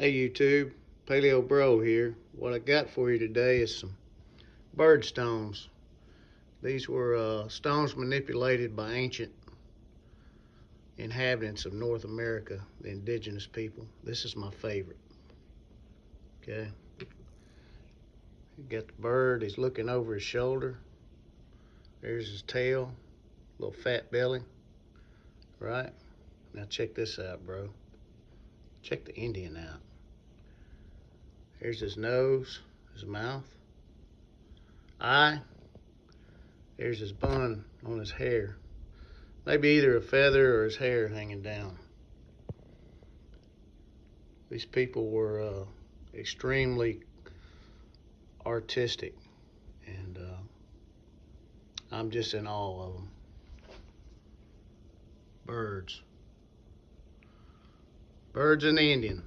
Hey YouTube, Paleo Bro here. What I got for you today is some bird stones. These were stones manipulated by ancient inhabitants of North America, the indigenous people. This is my favorite. Okay, you got the bird, he's looking over his shoulder. There's his tail, little fat belly, right? Now check this out, bro. Check the Indian out. Here's his nose, his mouth, eye. There's his bun on his hair. Maybe either a feather or his hair hanging down. These people were extremely artistic, and I'm just in awe of them. Birds. Birds and the Indian.